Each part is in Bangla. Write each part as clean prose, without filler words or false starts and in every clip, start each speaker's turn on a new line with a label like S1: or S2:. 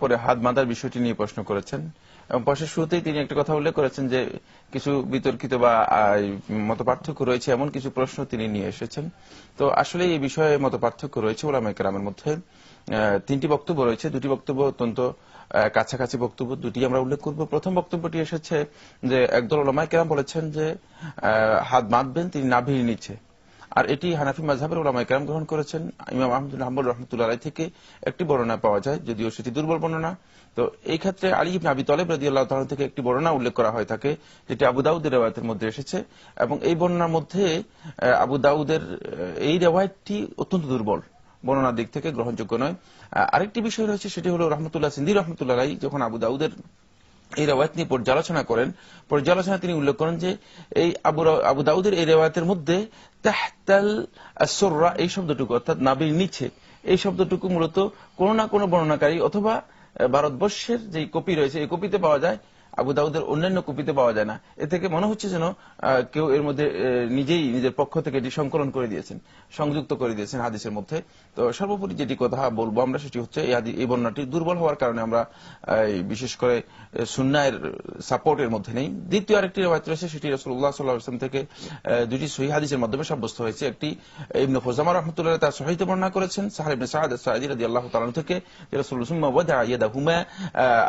S1: পরে হাত বাঁধার বিষয়টি নিয়ে প্রশ্ন করেছেন এবং প্রশ্নের শুরুতেই তিনি একটা কথা উল্লেখ করেছেন যে কিছু বিতর্কিত বা মতপার্থক্য রয়েছে এমন কিছু প্রশ্ন তিনি নিয়ে এসেছেন। তো আসলে এই বিষয়ে মতপার্থক্য রয়েছে ওলামায়ে কেরামের মধ্যে। তিনটি বক্তব্য রয়েছে, দুটি বক্তব্য অত্যন্ত কাছাকাছি বক্তব্য, দুটি আমরা উল্লেখ করব। প্রথম বক্তব্যটি এসেছে যে একদল ওলামায়ে কেরাম বলেছেন যে হাত বাঁধবেন তিনি নাভির নিচে, আর এটি হানাফি মাযহাবের উলামায়ে কেরাম গ্রহণ করেছেন। ইমাম আহমদ বিন হাম্বল রাহমাতুল্লাহ আলাইহি থেকে একটি বর্ণনা পাওয়া যায়, যদিও সেটি দুর্বল বর্ণনা। তো এই ক্ষেত্রে আলী ইবনে আবি তালেব রাদিয়াল্লাহু তাআলা থেকে একটি বর্ণনা উল্লেখ করা হয় থাকে, যেটি আবু দাউদের riwayতের মধ্যে এসেছে, এবং এই বর্ণনার মধ্যে আবু দাউদের এই riwayতটি অত্যন্ত দুর্বল, বর্ণনার দিক থেকে গ্রহণযোগ্য নয়। আরেকটি বিষয় রয়েছে, সেটি হলো রাহমাতুল্লাহ সিন্দি রাহমাতুল্লাহ আলাইহি যখন আবু দাউদের এই রেওয়ায়েত নিয়ে পর্যালোচনা করেন, পর্যালোচনা তিনি উল্লেখ করেন যে এই আবু দাউদের এই রেওয়ায়েতের মধ্যে তাহতাল আসররা এই শব্দটুকু, অর্থাৎ নাভির নিচে, এই শব্দটুকু মূলত কোন না কোন বর্ণনাকারী অথবা ভারতবর্ষের যে কপি রয়েছে এই কপিতে পাওয়া যায়, আবু দাউদের অন্যান্য কপিতে পাওয়া যায় না। এ থেকে মনে হচ্ছে যেন কেউ এর মধ্যে নিজেই নিজের পক্ষ থেকে এটি সংকলন করে দিয়েছেন, সংযুক্ত করে দিয়েছেন হাদিসের মধ্যে। তো সর্বোপরি যেটি কথা বলবো আমরা সেটি হচ্ছে এই বর্ণনাটি দুর্বল হওয়ার কারণে আমরা বিশেষ করে সুন্নাহের সাপোর্টের মধ্যে নেই। দ্বিতীয় আরেকটি রিওয়ায়াত রয়েছে, সেটি রাসূলুল্লাহ সাল্লাল্লাহু আলাইহি ওয়াসাল্লাম থেকে দুটি সহিহ হাদিসের মাধ্যমে সাব্যস্ত হয়েছে। একটি ইবনে খুজামা রাহমাতুল্লাহ তার সহিহতে বর্ণনা করেছেন সাহল ইবনে সাদ আস-সাঈদী রাদিয়াল্লাহু তাআলা থেকে, যে রাসূলুল্লাহ সাল্লাল্লাহু আলাইহি ওয়াসাল্লাম ওয়াদা ইয়াদাহুমা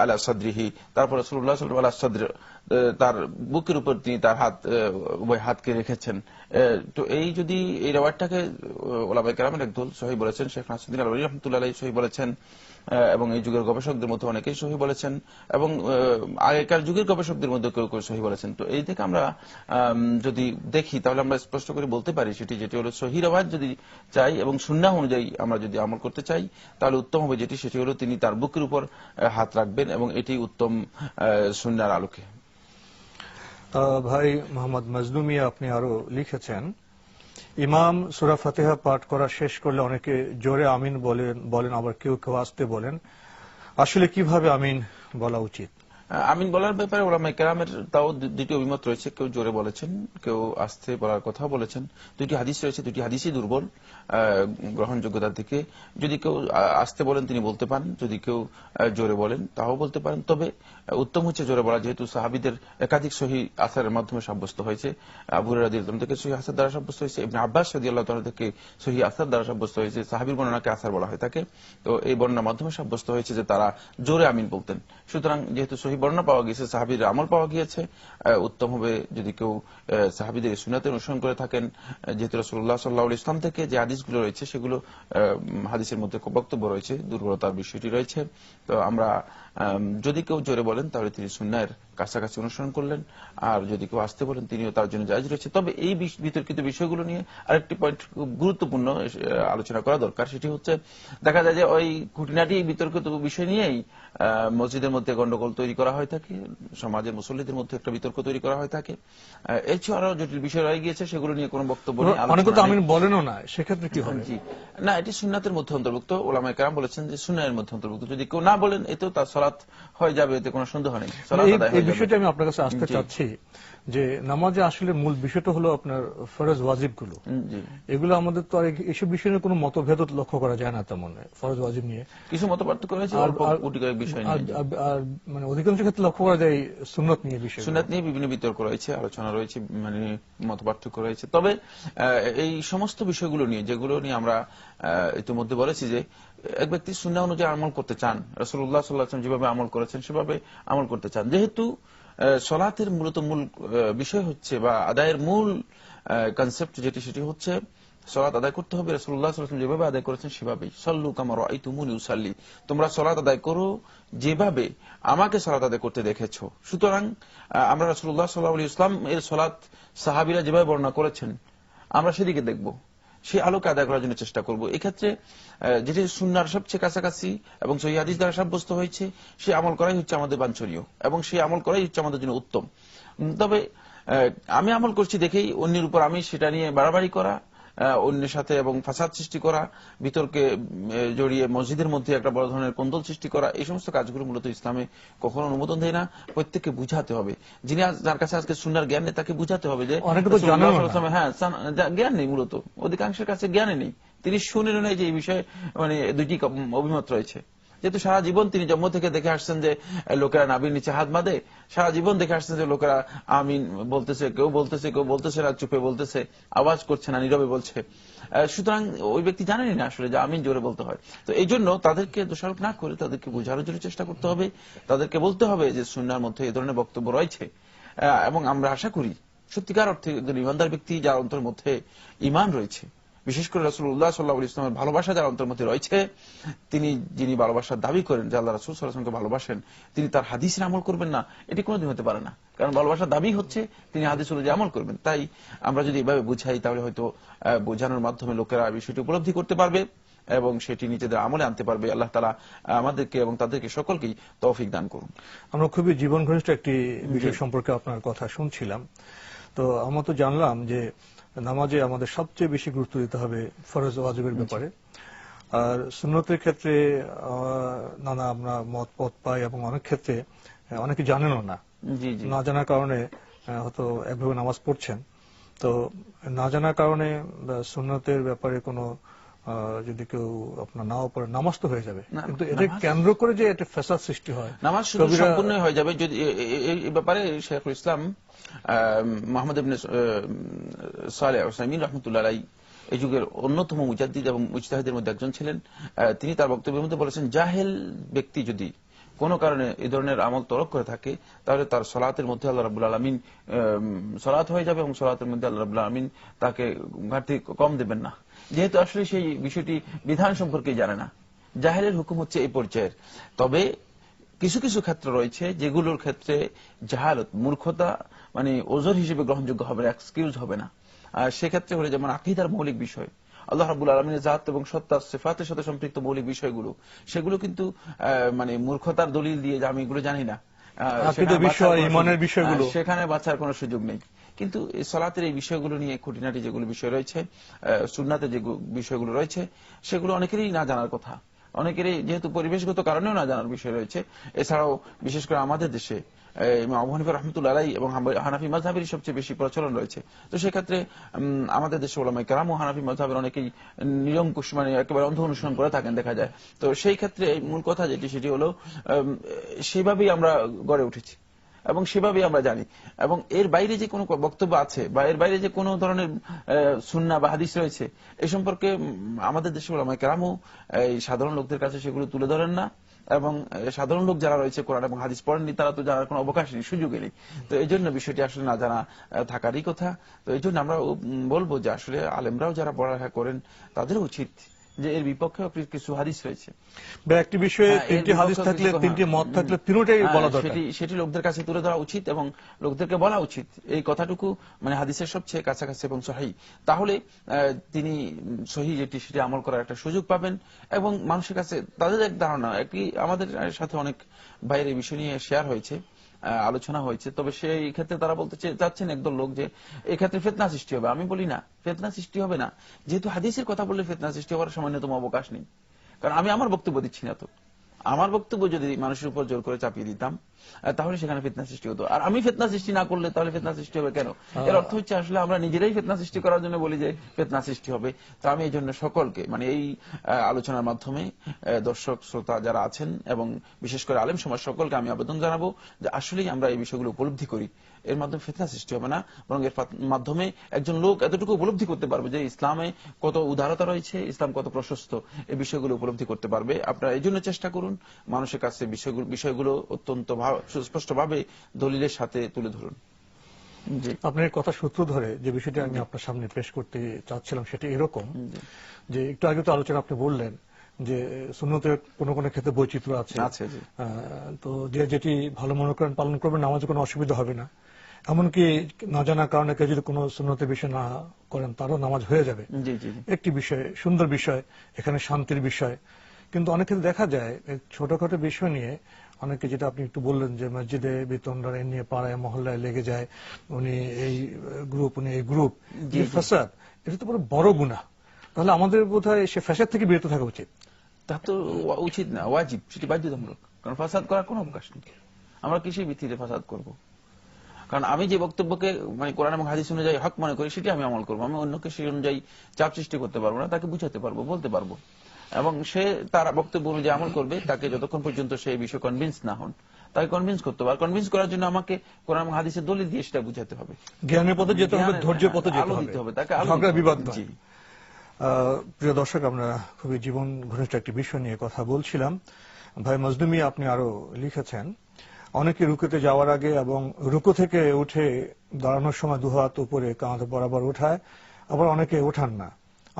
S1: আলা সাদরিহি, তারপর রাসূলুল্লাহ সাল্লাল্লাহু আলা সাদর, তার বুকের উপর তিনি তার উভয় হাতকে রেখেছেন। তো এই যদি এই রিওয়ায়াতটাকে উলামায়ে কেরামের একদল সহিহ বলেছেন, শেখ নাসিরউদ্দিন আল-আলবানী রাহমাতুল্লাহ আলাইহি সহিহ বলেছেন, এবং এই যুগের গবেষকদের মধ্যে অনেকেই সহিহ বলেছেন, এবং আগেকার যুগের গবেষকদের মধ্যে কেউ কেউ সহিহ বলেছেন। তো এই থেকে আমরা যদি দেখি তাহলে আমরা স্পষ্ট করে বলতে পারি যেটি হলো সহিহ রিওয়ায়াত যদি চাই এবং সুন্নাহ অনুযায়ী আমরা যদি আমল করতে চাই, তাহলে উত্তম হবে সেটি হলো তিনি তার বুকের উপর হাত রাখবেন, এবং এটি উত্তম সুন্নাহর আলোকে।
S2: ভাই মোহাম্মদ মজনু মিয়া আপনি আরো লিখেছেন, ইমাম সূরা ফাতিহা পাঠ করা শেষ করলে অনেকে জোরে আমিন বলেন, আবার কেউ কেউ আস্তে বলেন। আসলে কিভাবে আমিন বলা উচিত?
S1: আমিন বলার ব্যাপারে ওলামায়ে কেরামের তাও দুটি অভিমত রয়েছে, কেউ জোরে বলেছেন, কেউ আস্তে বলার কথা বলেছেন। দুটি হাদিস রয়েছে, দুটি হাদিসই দুর্বল গ্রহণযোগ্যতার দিকে। যদি কেউ আস্তে বলেন তিনি বলতে পারেন, যদি কেউ জোরে বলেন তাও বলতে পারেন, তবে উত্তম হচ্ছে জোরে বলা, যেহেতু সাহাবীদের একাধিক সহিহ আসারের মাধ্যমে সাব্যস্ত হয়েছে। আবু হুরায়রা রাদিয়াল্লাহু আনহু থেকে সহিহ আসার দ্বারা সাব্যস্ত হয়েছে, ইবনে আব্বাস রাদিয়াল্লাহু তাআলা থেকে সহিহ আসার দ্বারা সাব্যস্ত হয়েছে। সাহাবীর বর্ণনাকে আসার বলা হয়ে থাকে। তো এই বর্ণনার মাধ্যমে সাব্যস্ত হয়েছে যে তারা জোরে আমিন বলতেন। সুতরাং যেহেতু সহিহ বর্ণনা পাওয়া গিয়েছে, সাহাবীর আমল পাওয়া গিয়েছে, উত্তম হবে যদি কেউ সাহাবীদের সুন্নাতের অনুসরণ করে থাকেন। যেহেতু রাসূলুল্লাহ সাল্লাল্লাহু আলাইহি ওয়াসাল্লাম থেকে যে হাদিসগুলো রয়েছে সেগুলো হাদিসের মধ্যে বক্তব্য রয়েছে, দুর্বলতার বিষয়টি রয়েছে। তো আমরা যদি কেউ জোরে বলেন তাহলে তিনি সুন্নাহের কাছাকাছি অনুসরণ করলেন, আর যদি কেউ আসতে বলেন তিনিও তার জন্য জায়েজ রয়েছে। তবে এই বিতর্কিত বিষয়গুলো নিয়ে আরেকটি পয়েন্ট খুব গুরুত্বপূর্ণ আলোচনা করা দরকার, সেটি হচ্ছে দেখা যায় যে ওই খুঁটিনাটি বিতর্কিত বিষয় নিয়েই মসজিদের মধ্যে গন্ডগোল তৈরি করা হয়ে থাকে, সমাজের মুসল্লিদের মধ্যে একটা বিতর্ক তৈরি করা হয়ে থাকে। এছাড়াও জটিল বিষয় রয়ে গিয়েছে, সেগুলো নিয়ে কোনো বক্তব্য নেই,
S2: অনেকে তো আমিন বলেনও না, সেক্ষেত্রে কি হবে?
S1: না, এটি সুন্নাতের মধ্যে অন্তর্ভুক্ত। ওলামায়ে কেরাম বলেছেন যে সুন্নাহের মধ্যে অন্তর্ভুক্ত। যদি কেউ না বলেন এতেও তার সালাত হয়ে যাবে, এতে কোনো সন্দেহ নেই, সালাত আদায় হয়ে যাবে।
S2: এই বিষয়টা আমি আপনার কাছে আসতে চাচ্ছি যে নামাজে আসলে মূল বিষয়টা হলো আপনার ফরজ ওয়াজিবগুলো। এগুলো আমাদের তো এইসব বিষয় নিয়ে কোনো মতভেদ লক্ষ্য করা যায় না তেমন। ফরজ ওয়াজিব নিয়ে কিছু
S1: মতপার্থক্য রয়েছে, বিষয় নিয়ে,
S2: আর মানে অধিকাংশ ক্ষেত্রে লক্ষ্য করা যায় সুন্নত নিয়ে বিষয়,
S1: সুন্নাত নিয়ে বিভিন্ন বিতর্ক রয়েছে, আলোচনা রয়েছে, মানে মতপার্থক্য রয়েছে। তবে এই সমস্ত বিষয়গুলো নিয়ে, যেগুলো নিয়ে আমরা ইতিমধ্যে বলেছি যে এক ব্যক্তি সুন্নাহ অনুযায়ী আমল করতে চান, রাসূলুল্লাহ সাল্লাল্লাহু আলাইহি ওয়াসাল্লাম যেভাবে আমল করেছেন সেভাবে আমল করতে চান, যেহেতু সলাতের মূল বিষয় হচ্ছে বা আদায়ের মূল কনসেপ্ট সেটি হচ্ছে সলাত আদায় করতে হবে রাসূলুল্লাহ সাল্লাল্লাহু আলাইহি ওয়াসাল্লাম যেভাবে আদায় করেছেন সেভাবেই। সল্লু কামা রাআইতুমুনি উসাল্লি, তোমরা সলাত আদায় করো যেভাবে আমাকে সলাত আদায় করতে দেখেছো। সুতরাং আমরা রাসূলুল্লাহ সাল্লাল্লাহু আলাইহি ওয়াসাল্লাম এর সলাত সাহাবীরা যেভাবে বর্ণনা করেছেন আমরা সেদিকে দেখব, সেই আলোকে আদায় করার জন্য চেষ্টা করব। এক্ষেত্রে যেটি সুন্নাহর সবচেয়ে কাছাকাছি এবং সহিহ হাদিস দ্বারা সাব্যস্ত হয়েছে সেই আমল করাই হচ্ছে আমাদের বাঞ্ছনীয়, এবং সেই আমল করাই হচ্ছে আমাদের জন্য উত্তম। তবে আমি আমল করছি দেখেই অন্যের উপর আমি সেটা নিয়ে বাড়াবাড়ি করা, অন্যের সাথে এবং ফাসাদ সৃষ্টি করা, বিতর্কে জড়িয়ে মসজিদের মধ্যে একটা বড় ধরনের কোন্দল সৃষ্টি করা, এই সমস্ত কাজগুলো মূলত ইসলামে কখনো অনুমোদন দেয় না। প্রত্যেককে বুঝাতে হবে, যার কাছে আজকে সুন্নাহর জ্ঞান নেই তাকে বুঝাতে হবে যে হ্যাঁ জ্ঞান নেই, মূলত অধিকাংশের কাছে জ্ঞানে নেই, তিনি শুনেন নাই যে এই বিষয়ে মানে দুইটি অভিমত রয়েছে। যেহেতু সারা জীবন তিনি জন্ম থেকে দেখে আসছেন যে লোকেরা নাভির নিচে হাত বাঁধে, সারা জীবন দেখে আসছেন যে লোকেরা আমিন বলতেছে, কেউ বলতেছে না, চুপে বলতেছে, আওয়াজ করছে না, নীরবে বলছে। সুতরাং ওই ব্যক্তি জানেনই না আসলে যে আমিন জোরে বলতে হয়। তো এই জন্য তাদেরকে দোষারোপ না করে তাদেরকে বোঝানোর জন্য চেষ্টা করতে হবে, তাদেরকে বলতে হবে যে সুন্নাহর মধ্যে এই ধরনের বক্তব্য রয়েছে। এবং আমরা আশা করি সত্যিকার অর্থে একজন ইমানদার ব্যক্তি যার অন্তরের মধ্যে ইমান রয়েছে, বিশেষ করে রাসূলুল্লাহ সাল্লাল্লাহু আলাইহি ওয়াসাল্লামের ভালোবাসা যার অন্তরের মধ্যে রয়েছে, যিনি ভালোবাসার দাবি করেন যে আল্লাহ রাসূল সাল্লাল্লাহু আলাইহি ওয়াসাল্লামকে ভালোবাসেন, তিনি তার হাদিসের আমল করবেন না, এটি কোনোদিন হতে পারে না। কারণ ভালোবাসার দাবি হচ্ছে তিনি হাদিস অনুযায়ী আমল করবেন। তাই আমরা যদি এভাবে বুঝাই তাহলে হয়তো বোঝানোর মাধ্যমে লোকেরা বিষয়টি উপলব্ধি করতে পারবে এবং সেটি নিজেদের আমলে আনতে পারবে। আল্লাহ তাআলা আমাদেরকে এবং তাদেরকে সকলকেই তৌফিক দান করুন।
S2: আমরা খুবই জীবন ঘনিষ্ঠ একটি বিষয় সম্পর্কে আপনার কথা শুনছিলাম। তো আমরা তো জানলাম যে নামাজে আমাদের সবচেয়ে বেশি গুরুত্ব দিতে হবে ফরজ ওয়াজিবের ব্যাপারে, আর সুন্নতের ক্ষেত্রে নানা আমরা মত পথ পাই এবং অনেক ক্ষেত্রে অনেকে জানেনও না।
S1: জি জি,
S2: না জানার কারণে হয়তো একভাবে নামাজ পড়ছেন। তো না জানার কারণে সুন্নতের ব্যাপারে কোনো যদি কেউ আপনার নাও পড়ে নামাজ তো হয়ে যাবে, কিন্তু এটা কেন্দ্র করে যে একটা ফ্যাসাদ সৃষ্টি হয়,
S1: নামাজ শুধু সম্পূর্ণ হয়ে যাবে যদি এই ব্যাপারে শেখুল ইসলাম মুহাম্মদ ইবনে সালেহ আল উসাইমিন রাহমাতুল্লাহ আলাইহি এই যুগের অন্যতম মুজাদ্দিদ এবং মুজতাহিদের মধ্যে একজন ছিলেন। তিনি তার বক্তব্যের মধ্যে বলেছেন, জাহেল ব্যক্তি যদি কোন কারণে এই ধরনের আমল তরক করে থাকে তাহলে তার সলাতের মধ্যে আল্লাহ রাব্বুল আলামিন সলাত হয়ে যাবে এবং সলাতের মধ্যে আল্লাহ রাব্বুল আলামিন তাকে ঘাটতি কম দেবেন না। যেহেতু আসলে সেই বিষয়টি বিধান সম্পর্কে জানে না, জাহেলের হুকুম হচ্ছে এই পর্যায়ের। তবে কিছু কিছু ক্ষেত্র রয়েছে যেগুলোর ক্ষেত্রে জাহালত, মূর্খতা মানে ওজর হিসেবে গ্রহণযোগ্য হবে না, এক্সকিউজ হবে না। সেক্ষেত্রে হলে যেমন আকীদার মৌলিক বিষয়, আল্লাহ রাব্বুল আলামিনের জাত এবং সত্তা সিফাতের সাথে সম্পৃক্ত মৌলিক বিষয়গুলো, সেগুলো কিন্তু মানে মূর্খতার দলিল দিয়ে যে আমি এগুলো জানি না,
S2: আকীদার বিষয়, ঈমানের বিষয়গুলো,
S1: সেখানে বাঁচার কোনো সুযোগ নেই। কিন্তু এই সালাতের এই বিষয়গুলো নিয়ে খুঁটিনাটি যেগুলো বিষয় রয়েছে, সুন্নাতে যে বিষয়গুলো রয়েছে, সেগুলো অনেকেরই না জানার কথা, অনেকেরই যেহেতু পরিবেশগত কারণেও না জানার বিষয় রয়েছে। এছাড়াও বিশেষ করে আমাদের দেশে আবু হানিফা রাহমাতুল্লাহ আলাইহি এবং হানাফি মাযহাবের সবচেয়ে বেশি প্রচলন রয়েছে। তো সেক্ষেত্রে আমাদের দেশে উলামায়ে কেরাম ও হানাফি মাযহাবের অনেকেই নিরঙ্কুশ মানে একেবারে অন্ধ অনুসরণ করে থাকেন দেখা যায়। তো সেই ক্ষেত্রে মূল কথা যেটি সেটি হলো সেভাবেই আমরা গড়ে উঠেছি এবং সেভাবেই আমরা জানি, এবং এর বাইরে যে কোনো বক্তব্য আছে বা এর বাইরে যে কোনো ধরনের সুন্নাহ বা হাদিস রয়েছে এই সম্পর্কে আমাদের দেশে উলামায়ে কেরামও এই সাধারণ লোকদের কাছে সেগুলো তুলে ধরেন না, এবং সাধারণ লোক যারা রয়েছে কোরআন এবং হাদিস পড়েননি তারা তো জানার কোনো অবকাশ নেই, সুযোগই নেই। তো এই জন্য বিষয়টি আসলে না জানা থাকারই কথা। তো এই জন্য আমরা বলবো যে আসলে আলেমরাও যারা পড়ালেখা করেন তাদেরও উচিত যে এর বিপক্ষে কিছু হাদিস রয়েছে,
S2: বা একটি বিষয়ে তিনটি হাদিস থাকলে, তিনটি মত থাকলে তিনটাই বলা দরকার,
S1: সেটি লোকদের কাছে তুলে ধরা উচিত এবং লোকদেরকে বলা উচিত এই কথাটুকু মানে হাদিসের সবচেয়ে কাছাকাছি এবং সহিহ। তাহলে তিনি সহিহ যেটি সেটি আমল করার একটা সুযোগ পাবেন এবং মানুষের কাছে তাদের এক ধারণা, একটি আমাদের সাথে অনেক বাইরে বিষয় নিয়ে শেয়ার হয়েছে, আলোচনা হয়েছে। তবে সেই ক্ষেত্রে তারা বলতে চাচ্ছেন একদল লোক যে এই ক্ষেত্রে ফিতনা সৃষ্টি হবে। আমি বলি না, ফিতনা সৃষ্টি হবে না, যেহেতু হাদিসের কথা বললে ফিতনা সৃষ্টি হওয়ার সামান্যতম অবকাশ নেই। কারণ আমি আমার বক্তব্য দিচ্ছি না, তো আমার বক্তব্য যদি মানুষের উপর জোর করে চাপিয়ে দিতাম তাহলে সেখানে ফিতনা সৃষ্টি হতো। আর আমি ফিতনা সৃষ্টি না করলে তাহলে ফিতনা সৃষ্টি হবে কেন? এর অর্থ হচ্ছে আসলে আমরা নিজেরাই ফিতনা সৃষ্টি করার জন্য বলি যে ফিতনা সৃষ্টি হবে। তো আমি এই জন্য সকলকে মানে এই আলোচনার মাধ্যমে দর্শক শ্রোতা যারা আছেন এবং বিশেষ করে আলেম সমাজ সকলকে আমি আবেদন জানাবো যে আসলেই আমরা এই বিষয়গুলো উপলব্ধি করি, এর মাধ্যমে ফিতনা সৃষ্টি হবে না, বরং এর মাধ্যমে একজন লোক এতটুকু উপলব্ধি করতে পারবে যে ইসলামে কত উদারতা রয়েছে, ইসলাম কত প্রশস্ত, এই বিষয়গুলো উপলব্ধি করতে পারবে। আপনারা এই জন্য চেষ্টা করুন মানুষের কাছে বিষয়গুলো অত্যন্ত সুস্পষ্টভাবে দলিলের সাথে তুলে ধরুন।
S2: আপনার কথা সূত্র ধরে যে বিষয়টি আমি আপনার সামনে পেশ করতে চাচ্ছিলাম সেটা এরকম যে একটু আগে তো আলোচনা আপনি বললেন যে সুন্নতের কোনো কোনো ক্ষেত্রে বৈচিত্র্য আছে, তো যে যেটি ভালো মনে করেন পালন করবেন, নামাজে কোনো অসুবিধা হবে না। এমনকি না জানার কারণে কেউ যদি কোনো সুন্নতের বিষয় না করেন তারও নামাজ হয়ে যাবে। একটি বিষয়, সুন্দর বিষয়, এখানে শান্তির বিষয়। কিন্তু অনেক ক্ষেত্রে দেখা যায় ছোটখাটো বিষয় নিয়ে অনেকে, যেটা আপনি একটু বললেন যে মসজিদে বেতনরা নিয়ে পাড়ায় মহল্লায় লেগে যায়, উনি এই গ্রুপ, উনি এই গ্রুপ, যে ফাসাদ, এটা তো বড় গুনাহ। তাহলে আমাদের বোধহয় সে ফাসাদ থেকে বিরত থাকা উচিত।
S1: তা তো উচিত না, ওয়াজিব, সেটি বাধ্যতামূলক। কারণ ফাসাদ করার কোনো অবকাশ নেই। আমরা কিসের ভিত্তিতে ফাসাদ করব? কারণ আমি যে বক্তব্যকে মানে কোরআন এবং হাদিস অনুযায়ী হক মনে করি সেটি আমি আমল করবো। আমি অন্যকে সেই অনুযায়ী চাপ সৃষ্টি করতে পারবো না, তাকে বুঝাতে পারবো, বলতে পারবো। এবং সে তার বক্তব্য অনুযায়ী আমল করবে, তাকে যতক্ষণ পর্যন্ত সেই বিষয়ে কনভিন্স না হন তাকে কনভিন্স করতে হবে। আর কনভিন্স করার জন্য আমাকে কোরআন এবং হাদিসের দলিল দিয়ে সেটা বুঝাতে হবে,
S2: জ্ঞানের পথে যেতে হবে, ধৈর্যের পথে যেতে
S1: আলো
S2: হবে,
S1: দিতে হবে, তাকে আলো
S2: ঝগড়া
S1: দিতে হবে।
S2: বিবাদ নয়।
S1: জি।
S2: প্রিয় দর্শক, আমরা খুবই জীবন ঘনিষ্ঠ একটি বিষয় নিয়ে কথা বলছিলাম। ভাই মজদুমি, আপনি আরো লিখেছেন অনেকে রুকুতে যাওয়ার আগে এবং রুকু থেকে উঠে দাঁড়ানোর সময় দুহাত উপরে কাঁধ বরাবর ওঠায়, আবার অনেকে ওঠান না,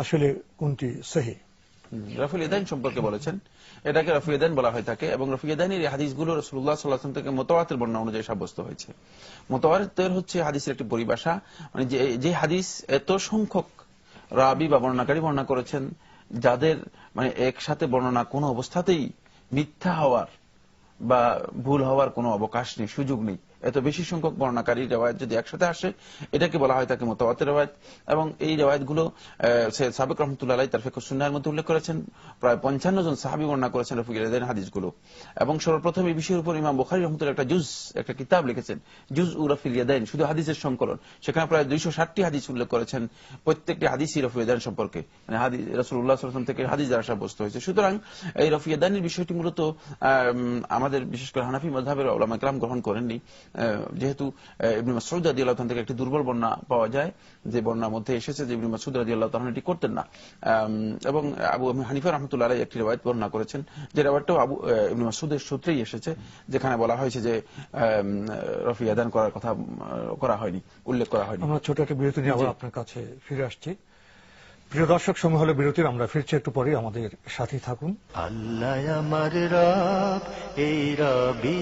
S2: আসলে কোনটি সহি?
S1: রফুল ইয়াদাইন সম্পর্কে বলেছেন, এটাকে রফুল ইয়াদাইন বলা হয় থাকে, এবং রফুল ইয়াদাইনের এই হাদিসগুলো রাসূলুল্লাহ সাল্লাল্লাহু আলাইহি ওয়াসাল্লাম থেকে মুতাওয়াতির বর্ণনা অনুযায়ী সাব্যস্ত হয়েছে। মুতাওয়াতির হচ্ছে হাদিসের একটি পরিভাষা, মানে যে হাদিস এত সংখ্যক রাবি বা বর্ণনাকারী বর্ণনা করেছেন, যাদের মানে একসাথে বর্ণনা কোনো অবস্থাতেই মিথ্যা হওয়ার বা ভুল হওয়ার কোনো অবকাশ নেই, সুযোগ নেই, এত বেশি সংখ্যক বর্ণনাকারী রেওয়ায়েত যদি একসাথে আসে, এটাকে বলা হয় তাকে মুতাওয়াতির রেওয়ায়েত। এবং এই রেওয়ায়েতগুলো সৈয়দ সাবিক রাহমাতুল্লাহ আলাইহি তার ফিকহ সুন্নাহর মধ্যে উল্লেখ করেছেন। প্রায় 55 জন সাহাবী বর্ণনা করেছেন রফুল ইয়াদাইন হাদিসগুলো। এবং সর্বপ্রথম এই বিষয়ের উপর ইমাম বুখারী রাহমাতুল্লাহ একটা কিতাব লিখেছেন, জুজ উ রফুল ইয়াদাইন, শুধু হাদিসের সংকলন। সেখানে প্রায় 260টি হাদিস উল্লেখ করেছেন, প্রত্যেকটি হাদিসই রফুল ইয়াদাইন সম্পর্কে, মানে হাদিস রাসূলুল্লাহ সাল্লাল্লাহু আলাইহি ওয়াসাল্লাম থেকে হাদিস দ্বারা সাব্যস্ত হয়েছে। সুতরাং এই রফুল ইয়াদাইনের বিষয়টি মূলত আমাদের বিশেষ করে হানাফি মাযহাবের উলামা কেরাম গ্রহণ করেননি, যেহেতু ইবনে মাসউদ রাদিয়াল্লাহু তাআলা থেকে একটি দুর্বল বর্ণনা পাওয়া যায়, যে বর্ণনার মধ্যে এসেছে যে ইবনে মাসউদ রাদিয়াল্লাহু তাআলা এটি করতেন না। এবং আবু হানিফা রাহমাতুল্লাহ আলাইহি একটি রিওয়ায়াত বর্ণনা করেছেন, যে রিওয়ায়াতটাও ইবনে মাসউদের সূত্রেই এসেছে, যেখানে বলা হয়েছে যে রফি ইয়াদান করার কথা করা হয়নি, উল্লেখ করা হয়নি।
S2: আমরা ছোট একটা বিরতি নিয়ে আবার আপনার কাছে ফিরে আসছি। প্রিয় দর্শক, সময় হলো বিরতির, আমরা ফিরছি একটু পরে, আমাদের সাথেই থাকুন।
S3: আল্লাহ আমার রব, এই রবি